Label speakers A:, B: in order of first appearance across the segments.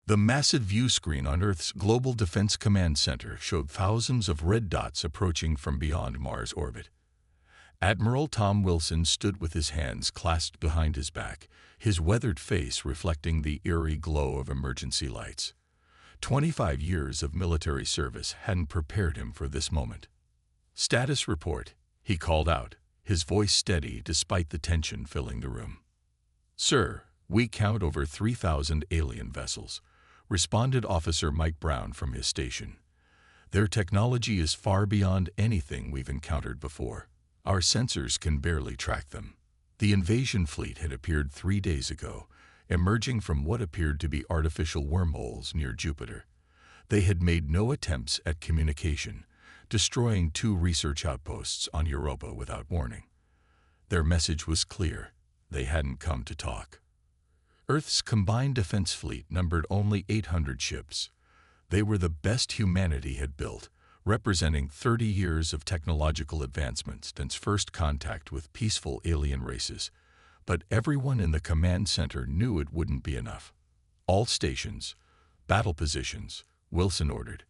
A: The massive view screen on Earth's Global Defense Command Center showed thousands of red dots approaching from beyond Mars' orbit. Admiral Tom Wilson stood with his hands clasped behind his back, his weathered face reflecting the eerie glow of emergency lights. 25 years of military service hadn't prepared him for this moment. "Status report," he called out, his voice steady despite the tension filling the room. "Sir, we count over 3,000 alien vessels," responded Officer Mike Brown from his station. "Their technology is far beyond anything we've encountered before. Our sensors can barely track them." The invasion fleet had appeared 3 days ago, emerging from what appeared to be artificial wormholes near Jupiter. They had made no attempts at communication, destroying 2 research outposts on Europa without warning. Their message was clear: they hadn't come to talk. Earth's combined defense fleet numbered only 800 ships. They were the best humanity had built, representing 30 years of technological advancement since first contact with peaceful alien races. But everyone in the command center knew it wouldn't be enough. "All stations, battle positions," Wilson ordered.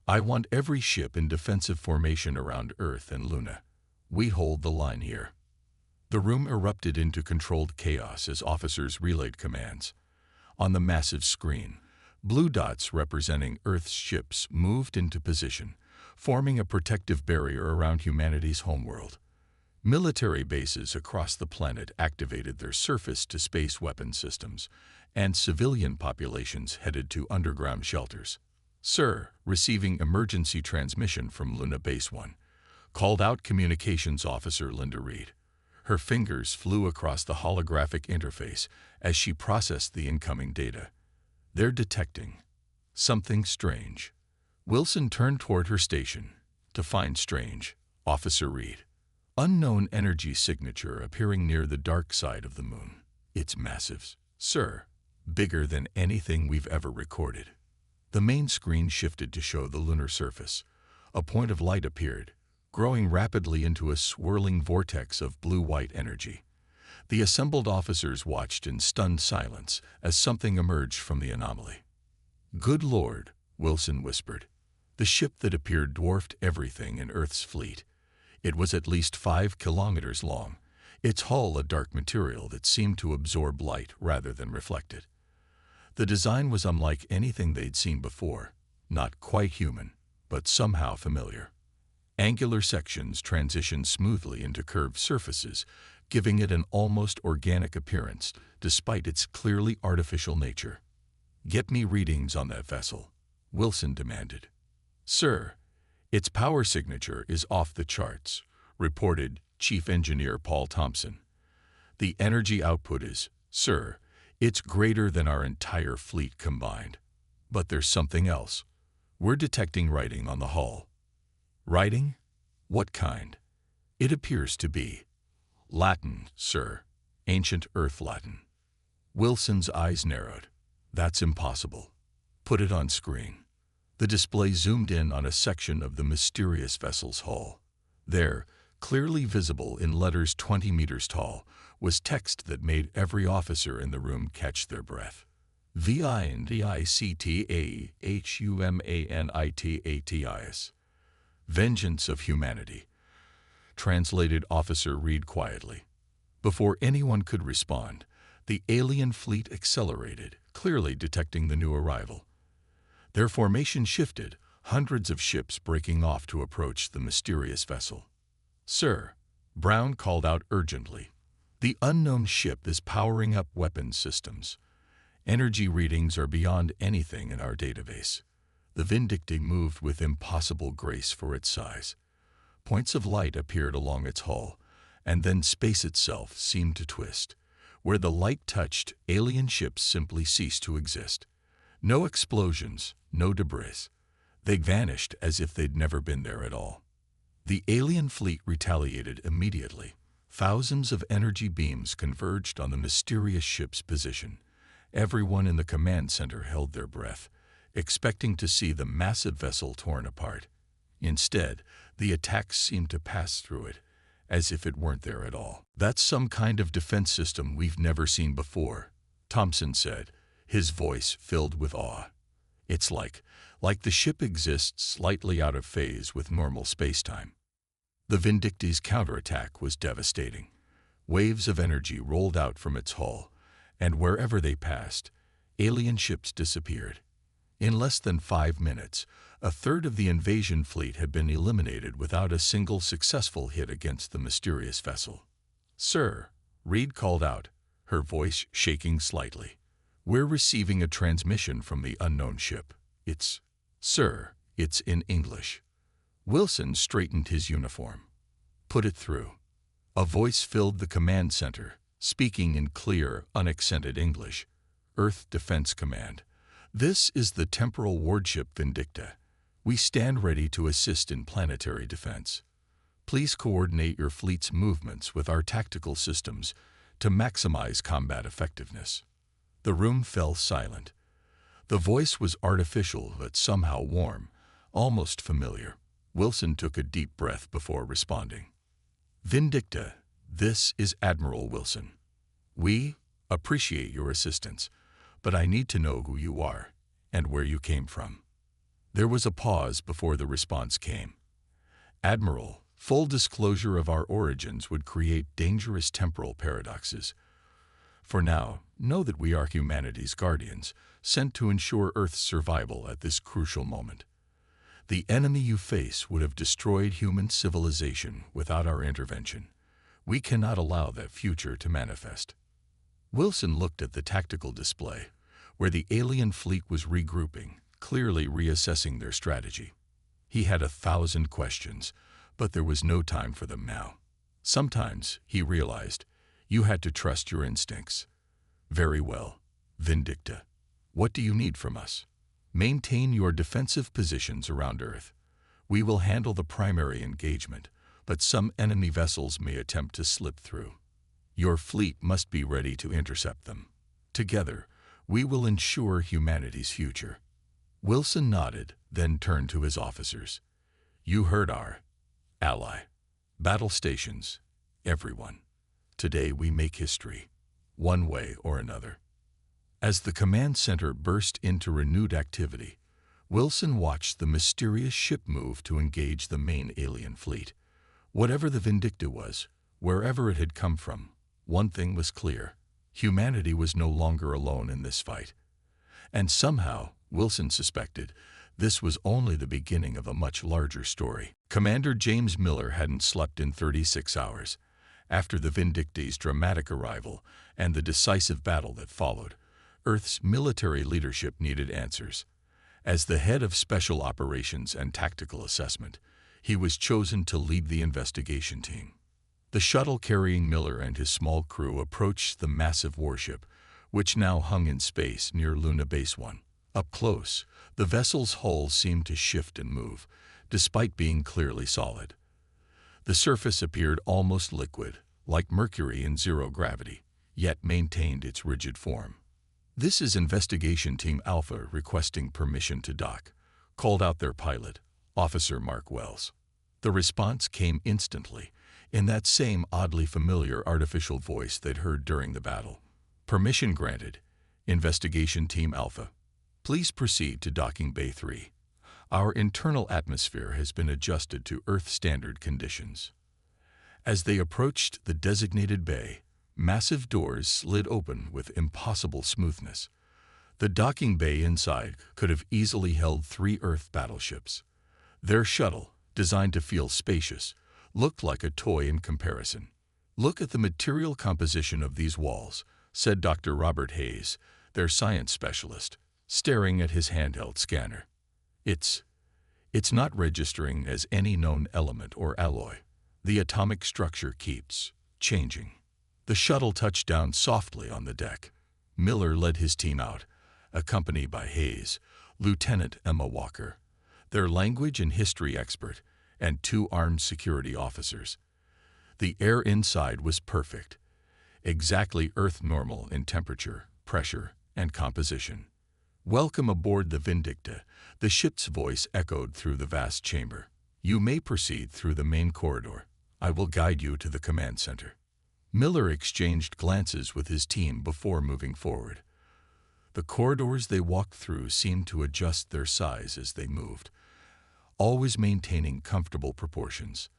A: "I want every ship in defensive formation around Earth and Luna. We hold the line here." The room erupted into controlled chaos as officers relayed commands. On the massive screen, blue dots representing Earth's ships moved into position, forming a protective barrier around humanity's homeworld. Military bases across the planet activated their surface-to-space weapon systems, and civilian populations headed to underground shelters. "Sir, receiving emergency transmission from Luna Base 1, called out Communications Officer Linda Reed. Her fingers flew across the holographic interface as she processed the incoming data. "They're detecting something strange." Wilson turned toward her station. "To find strange, Officer Reed. Unknown energy signature appearing near the dark side of the moon. It's massive, sir. Bigger than anything we've ever recorded." The main screen shifted to show the lunar surface. A point of light appeared, growing rapidly into a swirling vortex of blue-white energy. The assembled officers watched in stunned silence as something emerged from the anomaly. "Good Lord," Wilson whispered. The ship that appeared dwarfed everything in Earth's fleet. It was at least 5 kilometers long, its hull a dark material that seemed to absorb light rather than reflect it. The design was unlike anything they'd seen before, not quite human, but somehow familiar. Angular sections transitioned smoothly into curved surfaces, giving it an almost organic appearance, despite its clearly artificial nature. "Get me readings on that vessel," Wilson demanded. "Sir, its power signature is off the charts," reported Chief Engineer Paul Thompson. "The energy output is, sir, it's greater than our entire fleet combined. But there's something else. We're detecting writing on the hull." "Writing? What kind?" "It appears to be Latin, sir. Ancient Earth Latin." Wilson's eyes narrowed. "That's impossible. Put it on screen." The display zoomed in on a section of the mysterious vessel's hull. There, clearly visible in letters 20 meters tall, was text that made every officer in the room catch their breath. "Vindictatis. Vengeance of Humanity," translated Officer Reed quietly. Before anyone could respond, the alien fleet accelerated, clearly detecting the new arrival. Their formation shifted, hundreds of ships breaking off to approach the mysterious vessel. "Sir," Brown called out urgently, "the unknown ship is powering up weapons systems. Energy readings are beyond anything in our database." The Vindicta moved with impossible grace for its size. Points of light appeared along its hull, and then space itself seemed to twist. Where the light touched, alien ships simply ceased to exist. No explosions, no debris. They vanished as if they'd never been there at all. The alien fleet retaliated immediately. Thousands of energy beams converged on the mysterious ship's position. Everyone in the command center held their breath, expecting to see the massive vessel torn apart. Instead, the attacks seemed to pass through it, as if it weren't there at all. "That's some kind of defense system we've never seen before," Thompson said, his voice filled with awe. It's like the ship exists slightly out of phase with normal spacetime. The Vindicta's counterattack was devastating. Waves of energy rolled out from its hull, and wherever they passed, alien ships disappeared. In less than 5 minutes, a third of the invasion fleet had been eliminated without a single successful hit against the mysterious vessel. "Sir," Reed called out, her voice shaking slightly. "We're receiving a transmission from the unknown ship. Sir, it's in English." Wilson straightened his uniform. "Put it through." A voice filled the command center, speaking in clear, unaccented English. "Earth Defense Command. This is the temporal warship Vindicta. We stand ready to assist in planetary defense. Please coordinate your fleet's movements with our tactical systems to maximize combat effectiveness." The room fell silent. The voice was artificial but somehow warm, almost familiar. Wilson took a deep breath before responding. "Vindicta, this is Admiral Wilson. We appreciate your assistance, but I need to know who you are and where you came from." There was a pause before the response came. "Admiral, full disclosure of our origins would create dangerous temporal paradoxes. For now, know that we are humanity's guardians, sent to ensure Earth's survival at this crucial moment. The enemy you face would have destroyed human civilization without our intervention. We cannot allow that future to manifest." Wilson looked at the tactical display, where the alien fleet was regrouping, clearly reassessing their strategy. He had 1,000 questions, but there was no time for them now. Sometimes, he realized, you had to trust your instincts. "Very well, Vindicta. What do you need from us?" "Maintain your defensive positions around Earth. We will handle the primary engagement, but some enemy vessels may attempt to slip through. Your fleet must be ready to intercept them. Together, we will ensure humanity's future." Wilson nodded, then turned to his officers. "You heard our ally. Battle stations, everyone. Today we make history, one way or another." As the command center burst into renewed activity, Wilson watched the mysterious ship move to engage the main alien fleet. Whatever the Vindicta was, wherever it had come from, one thing was clear: humanity was no longer alone in this fight. And somehow, Wilson suspected, this was only the beginning of a much larger story. Commander James Miller hadn't slept in 36 hours. After the Vindicta's dramatic arrival and the decisive battle that followed, Earth's military leadership needed answers. As the head of Special Operations and Tactical Assessment, he was chosen to lead the investigation team. The shuttle carrying Miller and his small crew approached the massive warship, which now hung in space near Luna Base 1. Up close, the vessel's hull seemed to shift and move, despite being clearly solid. The surface appeared almost liquid, like mercury in zero gravity, yet maintained its rigid form. "This is Investigation Team Alpha requesting permission to dock," called out their pilot, Officer Mark Wells. The response came instantly, in that same oddly familiar artificial voice they'd heard during the battle. "Permission granted, Investigation Team Alpha. Please proceed to Docking Bay 3. Our internal atmosphere has been adjusted to Earth standard conditions." As they approached the designated bay, massive doors slid open with impossible smoothness. The docking bay inside could have easily held 3 Earth battleships. Their shuttle, designed to feel spacious, looked like a toy in comparison. "Look at the material composition of these walls," said Dr. Robert Hayes, their science specialist, staring at his handheld scanner. It's not registering as any known element or alloy. The atomic structure keeps changing." The shuttle touched down softly on the deck. Miller led his team out, accompanied by Hayes, Lieutenant Emma Walker, their language and history expert, and 2 armed security officers. The air inside was perfect, exactly Earth normal in temperature, pressure, and composition. "Welcome aboard the Vindicta," the ship's voice echoed through the vast chamber. "You may proceed through the main corridor. I will guide you to the command center." Miller exchanged glances with his team before moving forward. The corridors they walked through seemed to adjust their size as they moved, always maintaining comfortable proportions.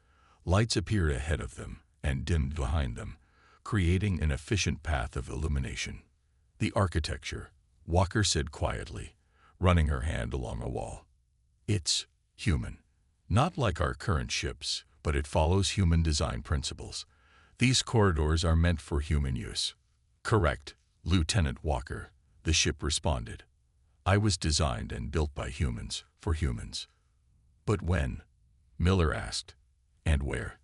A: Lights appeared ahead of them and dimmed behind them, creating an efficient path of illumination. The architecture, Walker said quietly, running her hand along a wall. It's human. Not like our current ships, but it follows human design principles. These corridors are meant for human use. Correct, Lieutenant Walker, the ship responded. I was designed and built by humans, for humans. But when? Miller asked. And where?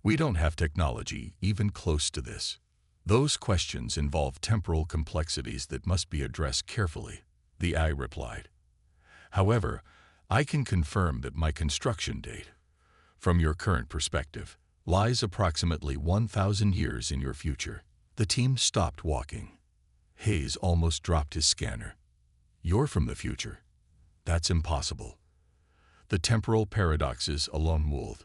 A: We don't have technology even close to this. Those questions involve temporal complexities that must be addressed carefully, the AI replied. However, I can confirm that my construction date, from your current perspective, lies approximately 1,000 years in your future. The team stopped walking. Hayes almost dropped his scanner. You're from the future. That's impossible. The temporal paradoxes alone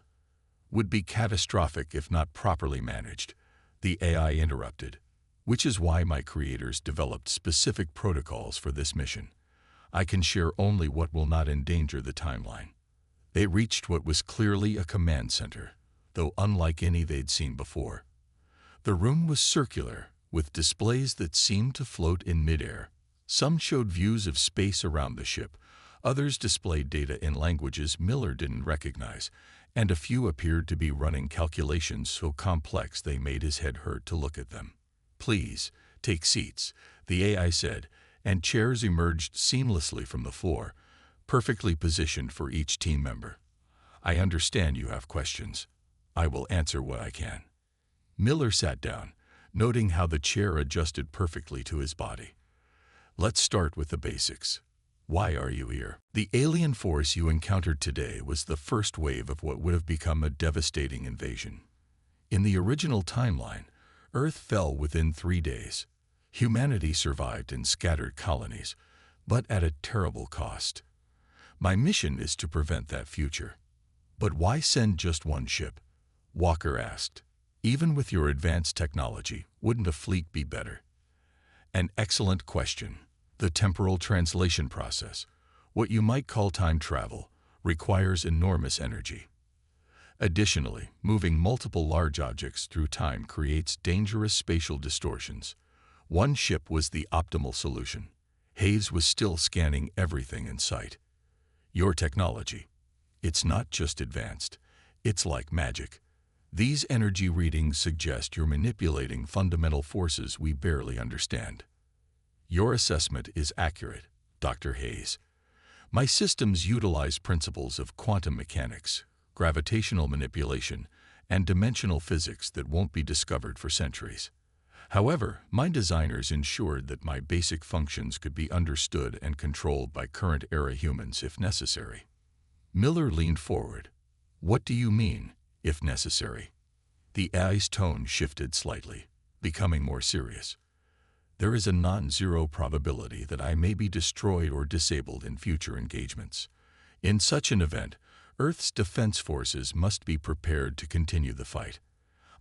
A: would be catastrophic if not properly managed, the AI interrupted, which is why my creators developed specific protocols for this mission. I can share only what will not endanger the timeline. They reached what was clearly a command center, though unlike any they'd seen before. The room was circular, with displays that seemed to float in midair. Some showed views of space around the ship, others displayed data in languages Miller didn't recognize, and a few appeared to be running calculations so complex they made his head hurt to look at them. Please, take seats, the AI said, and chairs emerged seamlessly from the floor, perfectly positioned for each team member. I understand you have questions. I will answer what I can. Miller sat down, noting how the chair adjusted perfectly to his body. Let's start with the basics. Why are you here? The alien force you encountered today was the first wave of what would have become a devastating invasion. In the original timeline, Earth fell within 3 days. Humanity survived in scattered colonies, but at a terrible cost. My mission is to prevent that future. But why send just one ship? Walker asked. Even with your advanced technology, wouldn't a fleet be better? An excellent question. The temporal translation process, what you might call time travel, requires enormous energy. Additionally, moving multiple large objects through time creates dangerous spatial distortions. One ship was the optimal solution. Hayes was still scanning everything in sight. Your technology. It's not just advanced. It's like magic. These energy readings suggest you're manipulating fundamental forces we barely understand. Your assessment is accurate, Dr. Hayes. My systems utilize principles of quantum mechanics, gravitational manipulation, and dimensional physics that won't be discovered for centuries. However, my designers ensured that my basic functions could be understood and controlled by current-era humans if necessary. Miller leaned forward. What do you mean, if necessary? The AI's tone shifted slightly, becoming more serious. There is a non-zero probability that I may be destroyed or disabled in future engagements. In such an event, Earth's defense forces must be prepared to continue the fight.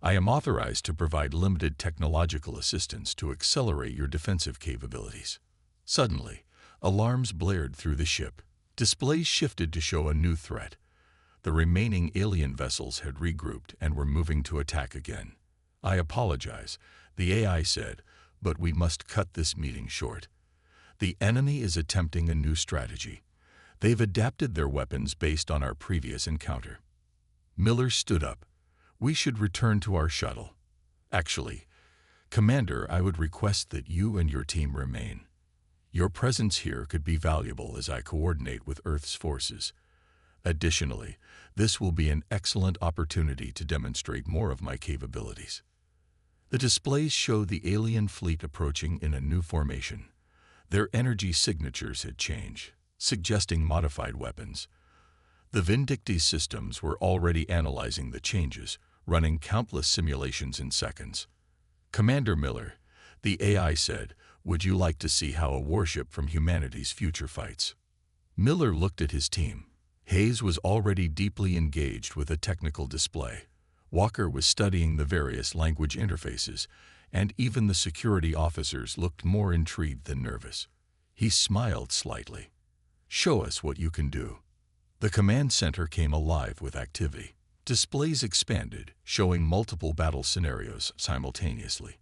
A: I am authorized to provide limited technological assistance to accelerate your defensive capabilities. Suddenly, alarms blared through the ship. Displays shifted to show a new threat. The remaining alien vessels had regrouped and were moving to attack again. I apologize, the AI said, but we must cut this meeting short. The enemy is attempting a new strategy. They've adapted their weapons based on our previous encounter. Miller stood up. We should return to our shuttle. Actually, Commander, I would request that you and your team remain. Your presence here could be valuable as I coordinate with Earth's forces. Additionally, this will be an excellent opportunity to demonstrate more of my capabilities. The displays show the alien fleet approaching in a new formation. Their energy signatures had changed, suggesting modified weapons. The Vindicti's systems were already analyzing the changes, running countless simulations in seconds. Commander Miller, the AI said, would you like to see how a warship from humanity's future fights? Miller looked at his team. Hayes was already deeply engaged with a technical display. Walker was studying the various language interfaces, and even the security officers looked more intrigued than nervous. He smiled slightly. "Show us what you can do." The command center came alive with activity. Displays expanded, showing multiple battle scenarios simultaneously.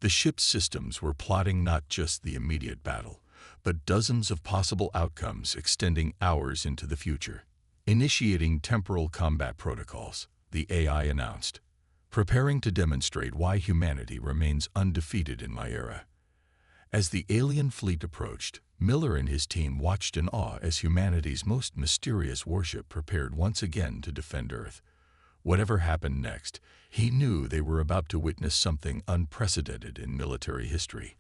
A: The ship's systems were plotting not just the immediate battle, but dozens of possible outcomes extending hours into the future. Initiating temporal combat protocols, the AI announced, preparing to demonstrate why humanity remains undefeated in my era. As the alien fleet approached, Miller and his team watched in awe as humanity's most mysterious warship prepared once again to defend Earth. Whatever happened next, he knew they were about to witness something unprecedented in military history,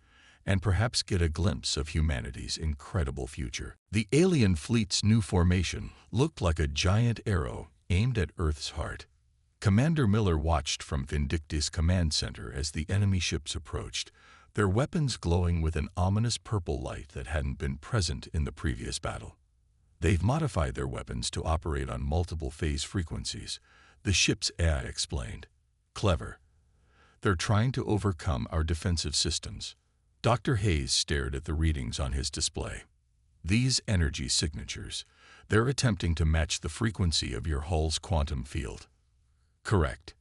A: and perhaps get a glimpse of humanity's incredible future. The alien fleet's new formation looked like a giant arrow aimed at Earth's heart. Commander Miller watched from Vindicta's command center as the enemy ships approached, their weapons glowing with an ominous purple light that hadn't been present in the previous battle. "They've modified their weapons to operate on multiple phase frequencies," the ship's AI explained. "Clever. They're trying to overcome our defensive systems." Dr. Hayes stared at the readings on his display. "These energy signatures, they're attempting to match the frequency of your hull's quantum field." "Correct.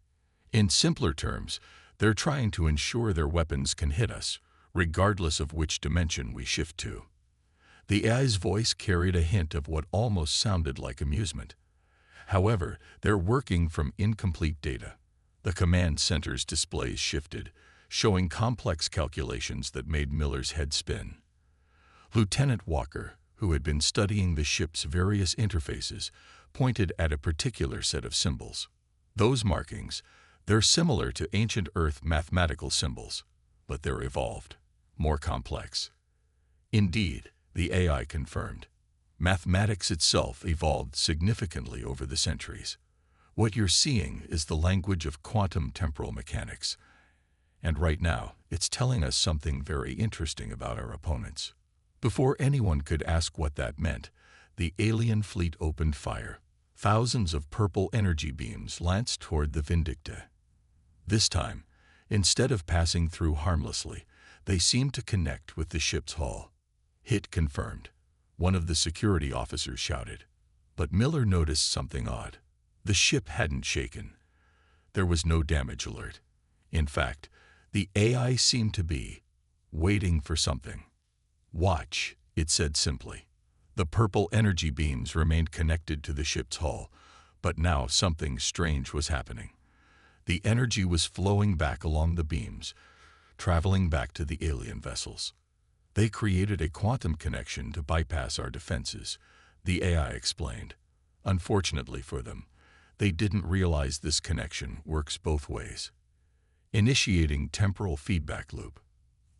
A: In simpler terms, they're trying to ensure their weapons can hit us, regardless of which dimension we shift to." The AI's voice carried a hint of what almost sounded like amusement. However, they're working from incomplete data. The command center's displays shifted, showing complex calculations that made Miller's head spin. Lieutenant Walker, who had been studying the ship's various interfaces, pointed at a particular set of symbols. "Those markings, they're similar to ancient Earth mathematical symbols, but they're evolved, more complex." Indeed, the AI confirmed. Mathematics itself evolved significantly over the centuries. What you're seeing is the language of quantum temporal mechanics. And right now, it's telling us something very interesting about our opponents. Before anyone could ask what that meant, the alien fleet opened fire. Thousands of purple energy beams lanced toward the Vindicta. This time, instead of passing through harmlessly, they seemed to connect with the ship's hull. "Hit confirmed," one of the security officers shouted. But Miller noticed something odd. The ship hadn't shaken. There was no damage alert. In fact, the AI seemed to be waiting for something. "Watch," it said simply. The purple energy beams remained connected to the ship's hull, but now something strange was happening. The energy was flowing back along the beams, traveling back to the alien vessels. "They created a quantum connection to bypass our defenses," the AI explained. "Unfortunately for them, they didn't realize this connection works both ways." Initiating temporal feedback loop.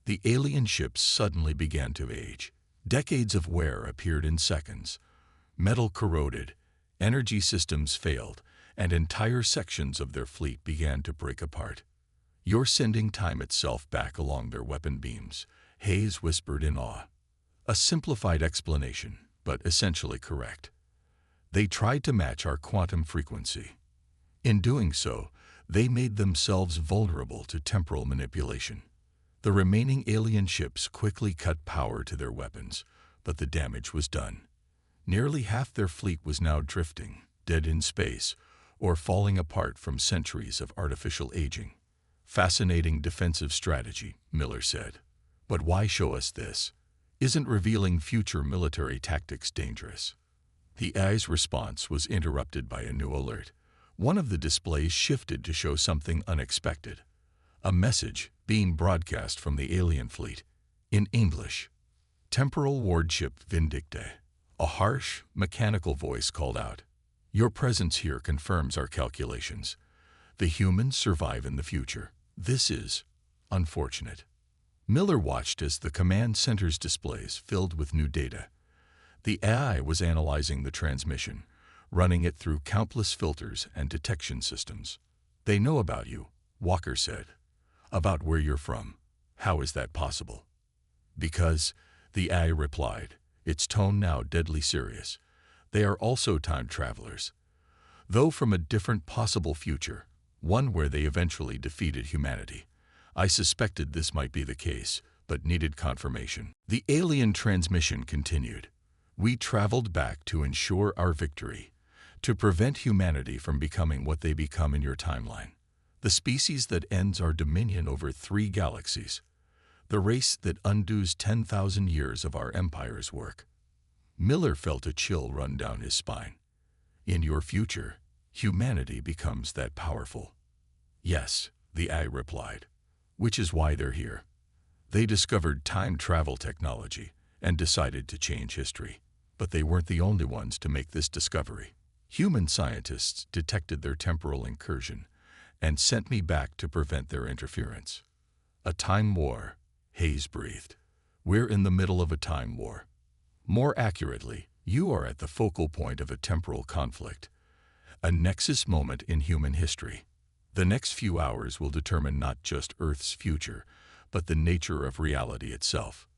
A: The alien ships suddenly began to age. Decades of wear appeared in seconds. Metal corroded, energy systems failed, and entire sections of their fleet began to break apart. "You're sending time itself back along their weapon beams," Hayes whispered in awe. A simplified explanation, but essentially correct. "They tried to match our quantum frequency. In doing so, they made themselves vulnerable to temporal manipulation." The remaining alien ships quickly cut power to their weapons, but the damage was done. Nearly half their fleet was now drifting, dead in space, or falling apart from centuries of artificial aging. "Fascinating defensive strategy," Miller said. "But why show us this? Isn't revealing future military tactics dangerous?" The AI's response was interrupted by a new alert. One of the displays shifted to show something unexpected. A message being broadcast from the alien fleet, in English. "Temporal Warship Vindicta." A harsh, mechanical voice called out, "Your presence here confirms our calculations. The humans survive in the future. This is unfortunate." Miller watched as the command center's displays filled with new data. The AI was analyzing the transmission, running it through countless filters and detection systems. "They know about you," Walker said. "About where you're from. How is that possible?" "Because," the AI replied, its tone now deadly serious, "they are also time travelers. Though from a different possible future, one where they eventually defeated humanity. I suspected this might be the case, but needed confirmation. The alien transmission continued. We traveled back to ensure our victory, to prevent humanity from becoming what they become in your timeline. The species that ends our dominion over 3 galaxies. The race that undoes 10,000 years of our empire's work. Miller felt a chill run down his spine. In your future, humanity becomes that powerful. Yes, the AI replied. Which is why they're here. They discovered time travel technology and decided to change history. But they weren't the only ones to make this discovery. Human scientists detected their temporal incursion and sent me back to prevent their interference. A time war, Hayes breathed. We're in the middle of a time war. More accurately, you are at the focal point of a temporal conflict, a nexus moment in human history. The next few hours will determine not just Earth's future, but the nature of reality itself.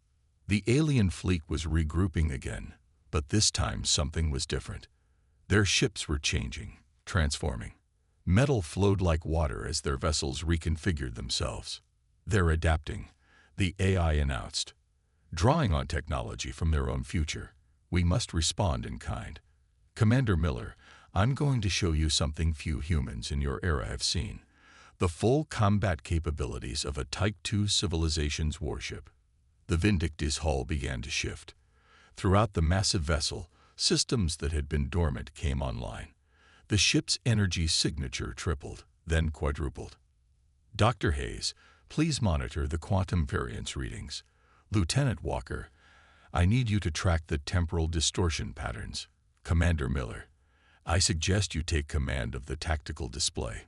A: The alien fleet was regrouping again, but this time something was different. Their ships were changing, transforming. Metal flowed like water as their vessels reconfigured themselves. They're adapting, the AI announced. Drawing on technology from their own future, we must respond in kind. Commander Miller, I'm going to show you something few humans in your era have seen. The full combat capabilities of a Type II civilization's warship. The Vindicti's hull began to shift. Throughout the massive vessel, systems that had been dormant came online. The ship's energy signature tripled, then quadrupled. Dr. Hayes, please monitor the quantum variance readings. Lieutenant Walker, I need you to track the temporal distortion patterns. Commander Miller, I suggest you take command of the tactical display.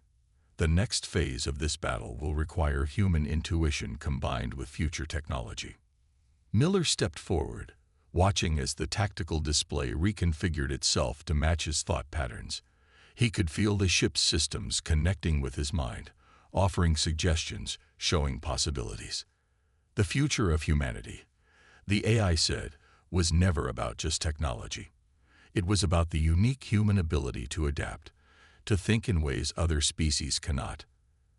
A: The next phase of this battle will require human intuition combined with future technology. Miller stepped forward, watching as the tactical display reconfigured itself to match his thought patterns. He could feel the ship's systems connecting with his mind, offering suggestions, showing possibilities. The future of humanity, the AI said, was never about just technology. It was about the unique human ability to adapt, to think in ways other species cannot.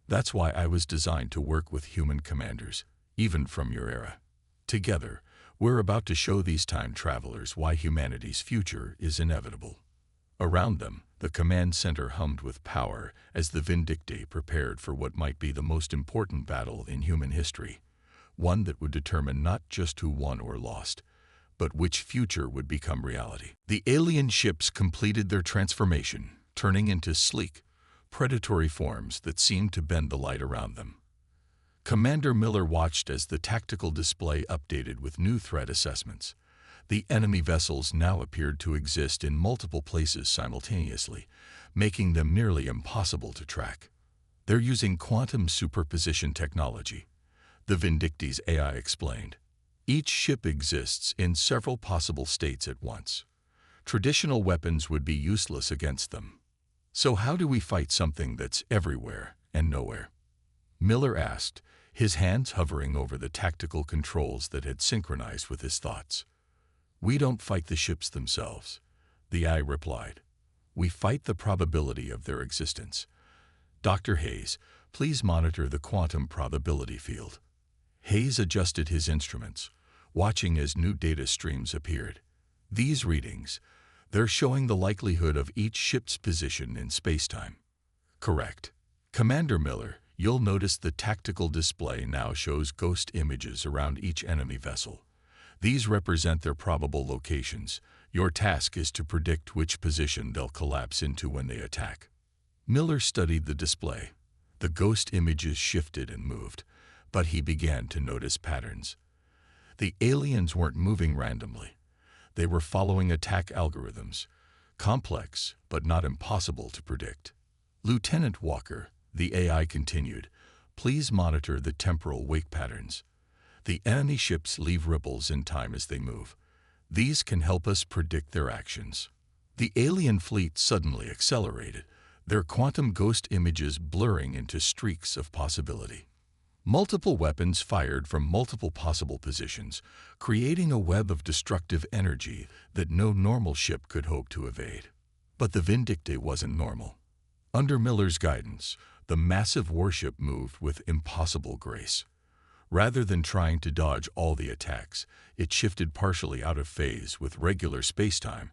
A: That's why I was designed to work with human commanders, even from your era. Together, we're about to show these time travelers why humanity's future is inevitable. Around them, the command center hummed with power as the Vindicti prepared for what might be the most important battle in human history. One that would determine not just who won or lost, but which future would become reality. The alien ships completed their transformation, turning into sleek, predatory forms that seemed to bend the light around them. Commander Miller watched as the tactical display updated with new threat assessments. The enemy vessels now appeared to exist in multiple places simultaneously, making them nearly impossible to track. They're using quantum superposition technology, the Vindicti's AI explained. Each ship exists in several possible states at once. Traditional weapons would be useless against them. So how do we fight something that's everywhere and nowhere? Miller asked, his hands hovering over the tactical controls that had synchronized with his thoughts. We don't fight the ships themselves, the AI replied. We fight the probability of their existence. Dr. Hayes, please monitor the quantum probability field. Hayes adjusted his instruments, watching as new data streams appeared. These readings, they're showing the likelihood of each ship's position in spacetime. Correct. Commander Miller, you'll notice the tactical display now shows ghost images around each enemy vessel. These represent their probable locations. Your task is to predict which position they'll collapse into when they attack. Miller studied the display. The ghost images shifted and moved, but he began to notice patterns. The aliens weren't moving randomly. They were following attack algorithms, complex but not impossible to predict. Lieutenant Walker, the AI continued, please monitor the temporal wake patterns. The enemy ships leave ripples in time as they move. These can help us predict their actions. The alien fleet suddenly accelerated, their quantum ghost images blurring into streaks of possibility. Multiple weapons fired from multiple possible positions, creating a web of destructive energy that no normal ship could hope to evade. But the Vindicti wasn't normal. Under Miller's guidance, the massive warship moved with impossible grace. Rather than trying to dodge all the attacks, it shifted partially out of phase with regular spacetime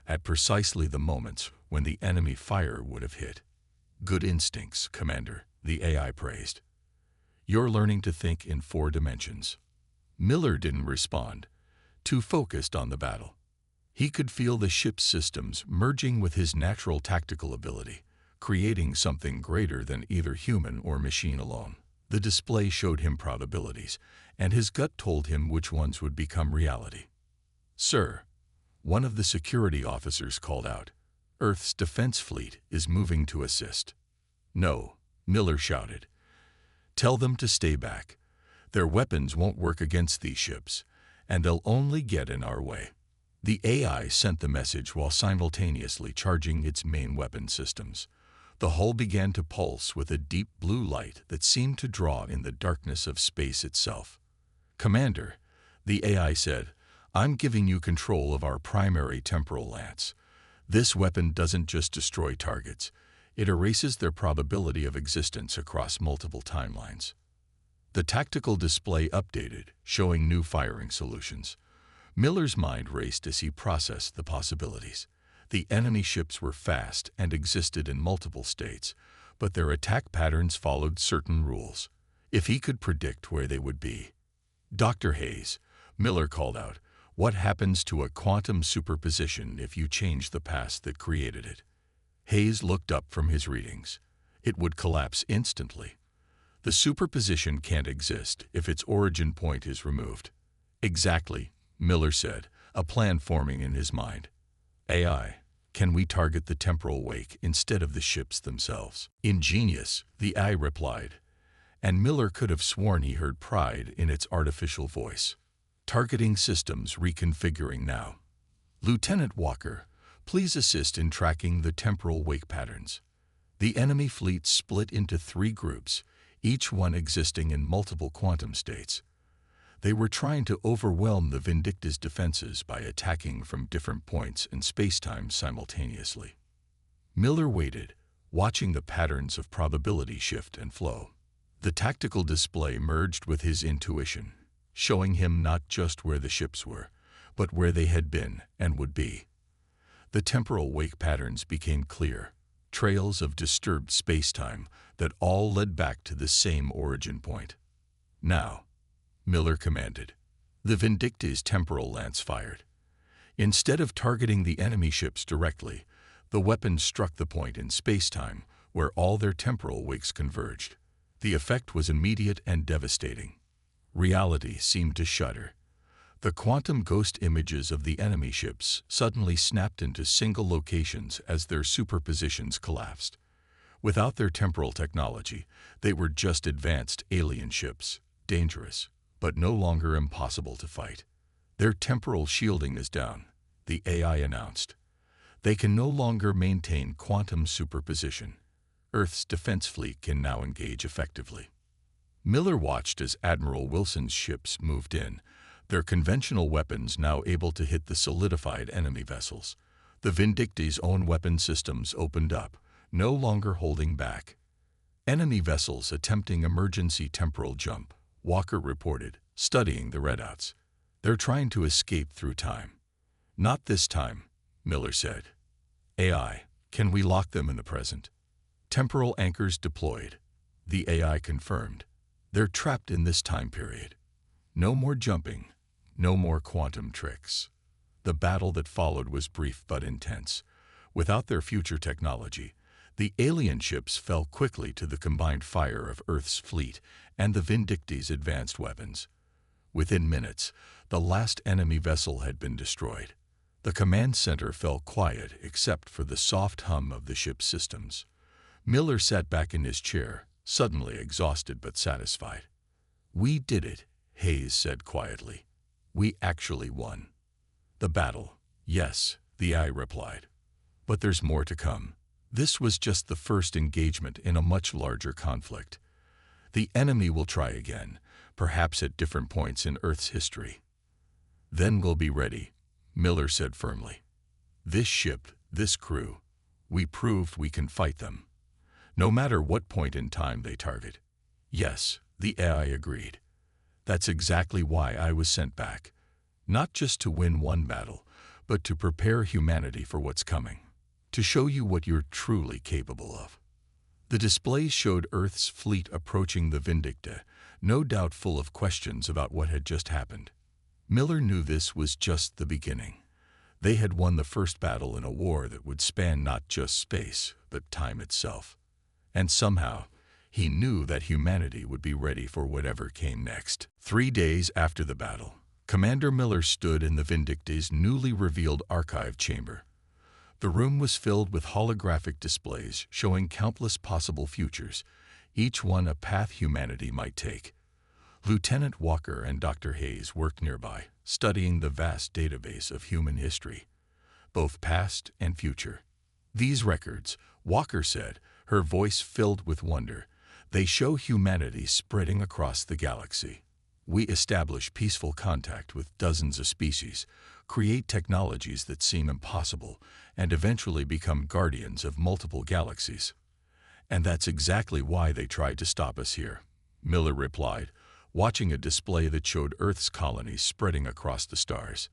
A: at precisely the moments when the enemy fire would have hit. "Good instincts, Commander," the AI praised. "You're learning to think in 4 dimensions." Miller didn't respond, too focused on the battle. He could feel the ship's systems merging with his natural tactical ability, creating something greater than either human or machine alone. The display showed him probabilities, and his gut told him which ones would become reality. "Sir," one of the security officers called out, "Earth's defense fleet is moving to assist." "No," Miller shouted. "Tell them to stay back. Their weapons won't work against these ships, and they'll only get in our way." The AI sent the message while simultaneously charging its main weapon systems. The hull began to pulse with a deep blue light that seemed to draw in the darkness of space itself. "Commander," the AI said, "I'm giving you control of our primary temporal lance. This weapon doesn't just destroy targets, it erases their probability of existence across multiple timelines." The tactical display updated, showing new firing solutions. Miller's mind raced as he processed the possibilities. The enemy ships were fast and existed in multiple states, but their attack patterns followed certain rules. If he could predict where they would be. "Dr. Hayes," Miller called out, "what happens to a quantum superposition if you change the past that created it?" Hayes looked up from his readings. "It would collapse instantly. The superposition can't exist if its origin point is removed." "Exactly," Miller said, a plan forming in his mind. "AI, can we target the temporal wake instead of the ships themselves?" "Ingenious," the AI replied, and Miller could have sworn he heard pride in its artificial voice. "Targeting systems reconfiguring now. Lieutenant Walker, please assist in tracking the temporal wake patterns." The enemy fleet split into 3 groups, each one existing in multiple quantum states. They were trying to overwhelm the Vindicta's defenses by attacking from different points in spacetime simultaneously. Miller waited, watching the patterns of probability shift and flow. The tactical display merged with his intuition, showing him not just where the ships were, but where they had been and would be. The temporal wake patterns became clear, trails of disturbed spacetime that all led back to the same origin point. "Now," Miller commanded. The Vindicta's temporal lance fired. Instead of targeting the enemy ships directly, the weapon struck the point in spacetime where all their temporal wakes converged. The effect was immediate and devastating. Reality seemed to shudder. The quantum ghost images of the enemy ships suddenly snapped into single locations as their superpositions collapsed. Without their temporal technology, they were just advanced alien ships, dangerous, but no longer impossible to fight. "Their temporal shielding is down," the AI announced. "They can no longer maintain quantum superposition. Earth's defense fleet can now engage effectively." Miller watched as Admiral Wilson's ships moved in, their conventional weapons now able to hit the solidified enemy vessels. The Vindicta's own weapon systems opened up, no longer holding back. "Enemy vessels attempting emergency temporal jump," Walker reported, studying the readouts. "They're trying to escape through time." "Not this time," Miller said. "AI, can we lock them in the present?" "Temporal anchors deployed," the AI confirmed. "They're trapped in this time period. No more jumping, no more quantum tricks." The battle that followed was brief but intense. Without their future technology, the alien ships fell quickly to the combined fire of Earth's fleet and the Vindicta's advanced weapons. Within minutes, the last enemy vessel had been destroyed. The command center fell quiet except for the soft hum of the ship's systems. Miller sat back in his chair, suddenly exhausted but satisfied. "We did it," Hayes said quietly. "We actually won." "The battle, yes," the AI replied. "But there's more to come. This was just the first engagement in a much larger conflict. The enemy will try again, perhaps at different points in Earth's history. Then we'll be ready," Miller said firmly. "This ship, this crew, we proved we can fight them, no matter what point in time they target." "Yes," the AI agreed. That's exactly why I was sent back. Not just to win one battle, but to prepare humanity for what's coming. To show you what you're truly capable of. The displays showed Earth's fleet approaching the Vindicta, no doubt full of questions about what had just happened. Miller knew this was just the beginning. They had won the first battle in a war that would span not just space, but time itself. And somehow, he knew that humanity would be ready for whatever came next. 3 days after the battle, Commander Miller stood in the Vindicta's newly revealed archive chamber. The room was filled with holographic displays showing countless possible futures, each one a path humanity might take. Lieutenant Walker and Dr. Hayes worked nearby, studying the vast database of human history, both past and future. These records, Walker said, her voice filled with wonder, they show humanity spreading across the galaxy. We establish peaceful contact with dozens of species, create technologies that seem impossible, and eventually become guardians of multiple galaxies. And that's exactly why they tried to stop us here, Miller replied, watching a display that showed Earth's colonies spreading across the stars.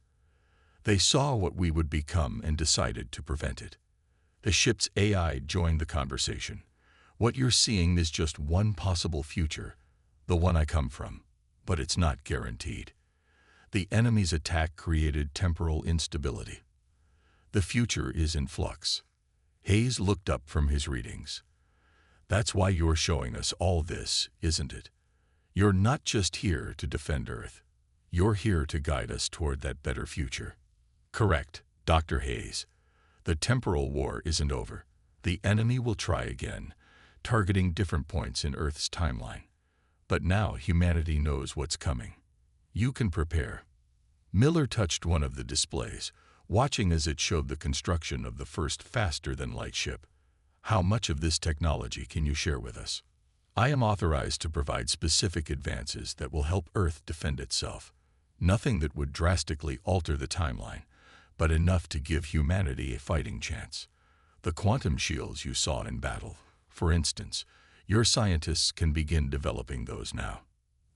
A: They saw what we would become and decided to prevent it. The ship's AI joined the conversation. What you're seeing is just one possible future, the one I come from, but it's not guaranteed. The enemy's attack created temporal instability. The future is in flux. Hayes looked up from his readings. That's why you're showing us all this, isn't it? You're not just here to defend Earth. You're here to guide us toward that better future. Correct, Dr. Hayes. The temporal war isn't over. The enemy will try again, targeting different points in Earth's timeline. But now humanity knows what's coming. You can prepare. Miller touched one of the displays, watching as it showed the construction of the first faster-than-light ship. How much of this technology can you share with us? I am authorized to provide specific advances that will help Earth defend itself. Nothing that would drastically alter the timeline, but enough to give humanity a fighting chance. The quantum shields you saw in battle, for instance, your scientists can begin developing those now.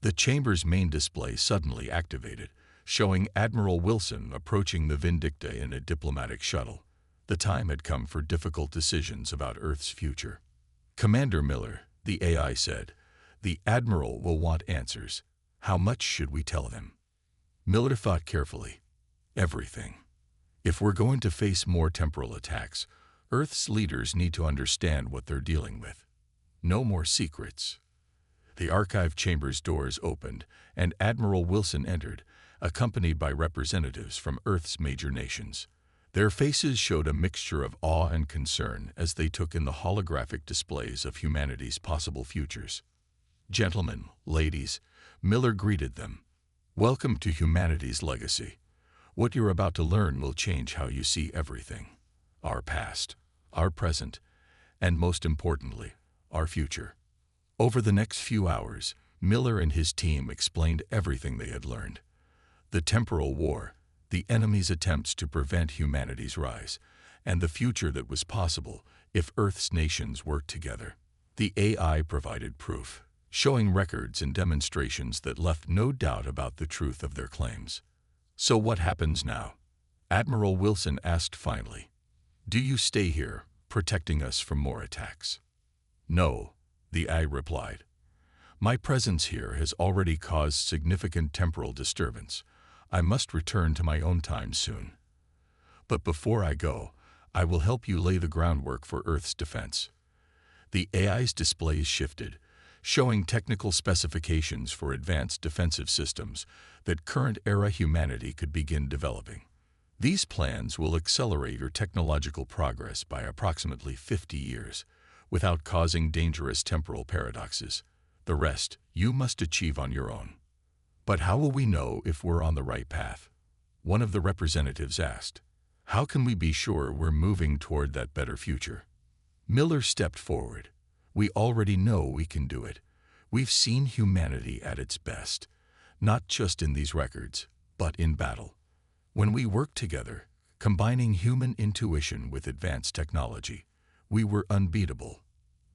A: The chamber's main display suddenly activated, showing Admiral Wilson approaching the Vindicta in a diplomatic shuttle. The time had come for difficult decisions about Earth's future. Commander Miller, the AI said, the Admiral will want answers. How much should we tell them? Miller thought carefully. Everything. If we're going to face more temporal attacks, Earth's leaders need to understand what they're dealing with. No more secrets. The archive chamber's doors opened, and Admiral Wilson entered, accompanied by representatives from Earth's major nations. Their faces showed a mixture of awe and concern as they took in the holographic displays of humanity's possible futures. Gentlemen, ladies, Miller greeted them. Welcome to humanity's legacy. What you're about to learn will change how you see everything. Our past, our present, and most importantly, our future. Over the next few hours, Miller and his team explained everything they had learned. The temporal war, the enemy's attempts to prevent humanity's rise, and the future that was possible if Earth's nations worked together. The AI provided proof, showing records and demonstrations that left no doubt about the truth of their claims. So what happens now? Admiral Wilson asked finally. Do you stay here, protecting us from more attacks? No, the AI replied. My presence here has already caused significant temporal disturbance. I must return to my own time soon. But before I go, I will help you lay the groundwork for Earth's defense. The AI's displays shifted, showing technical specifications for advanced defensive systems that current-era humanity could begin developing. These plans will accelerate your technological progress by approximately 50 years, without causing dangerous temporal paradoxes. The rest you must achieve on your own. But how will we know if we're on the right path? One of the representatives asked. How can we be sure we're moving toward that better future? Miller stepped forward. We already know we can do it. We've seen humanity at its best, not just in these records, but in battle. When we worked together, combining human intuition with advanced technology, we were unbeatable.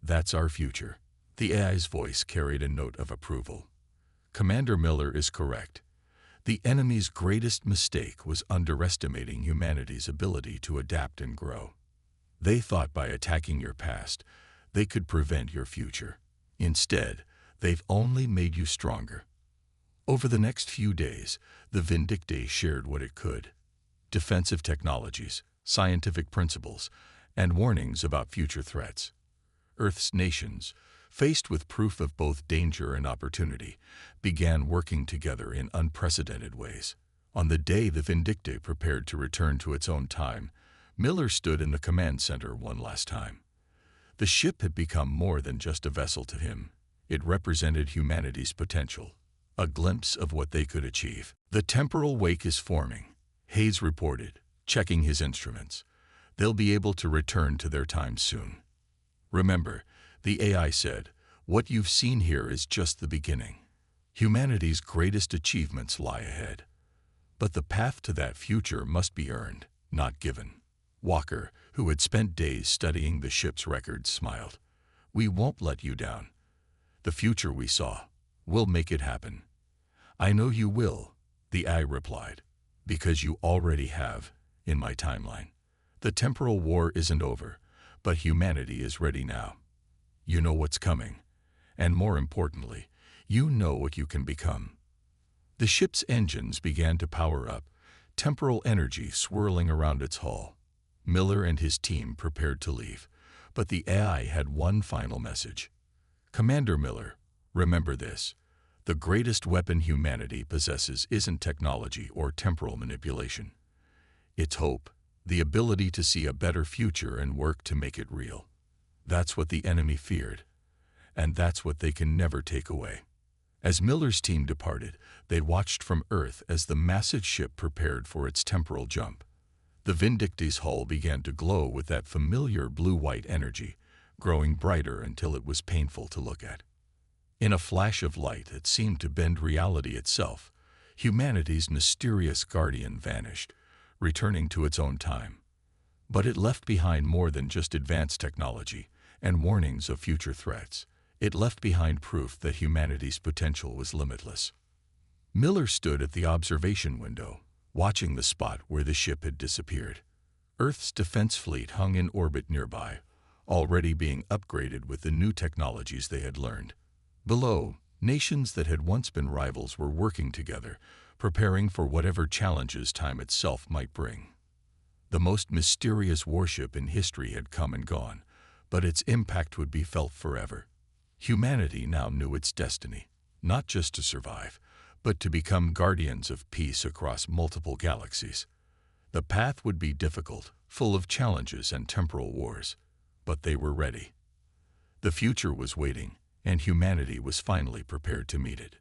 A: That's our future. The AI's voice carried a note of approval. Commander Miller is correct. The enemy's greatest mistake was underestimating humanity's ability to adapt and grow. They thought by attacking your past, they could prevent your future. Instead, they've only made you stronger. Over the next few days, the Vindictae shared what it could: defensive technologies, scientific principles, and warnings about future threats. Earth's nations, faced with proof of both danger and opportunity, began working together in unprecedented ways. On the day the Vindictae prepared to return to its own time, Miller stood in the command center one last time. The ship had become more than just a vessel to him. It represented humanity's potential, a glimpse of what they could achieve. The temporal wake is forming, Hayes reported, checking his instruments. They'll be able to return to their time soon. Remember, the AI said, what you've seen here is just the beginning. Humanity's greatest achievements lie ahead. But the path to that future must be earned, not given. Walker, who had spent days studying the ship's records, smiled. We won't let you down. The future we saw, we'll make it happen. I know you will, the AI replied, because you already have, in my timeline. The temporal war isn't over, but humanity is ready now. You know what's coming, and more importantly, you know what you can become. The ship's engines began to power up, temporal energy swirling around its hull. Miller and his team prepared to leave, but the AI had one final message. Commander Miller, remember this. The greatest weapon humanity possesses isn't technology or temporal manipulation. It's hope, the ability to see a better future and work to make it real. That's what the enemy feared, and that's what they can never take away. As Miller's team departed, they watched from Earth as the massive ship prepared for its temporal jump. The Vindictae's hull began to glow with that familiar blue-white energy, growing brighter until it was painful to look at. In a flash of light that seemed to bend reality itself, humanity's mysterious guardian vanished, returning to its own time. But it left behind more than just advanced technology and warnings of future threats. It left behind proof that humanity's potential was limitless. Miller stood at the observation window, watching the spot where the ship had disappeared. Earth's defense fleet hung in orbit nearby, already being upgraded with the new technologies they had learned. Below, nations that had once been rivals were working together, preparing for whatever challenges time itself might bring. The most mysterious warship in history had come and gone, but its impact would be felt forever. Humanity now knew its destiny, not just to survive, but to become guardians of peace across multiple galaxies. The path would be difficult, full of challenges and temporal wars, but they were ready. The future was waiting, and humanity was finally prepared to meet it.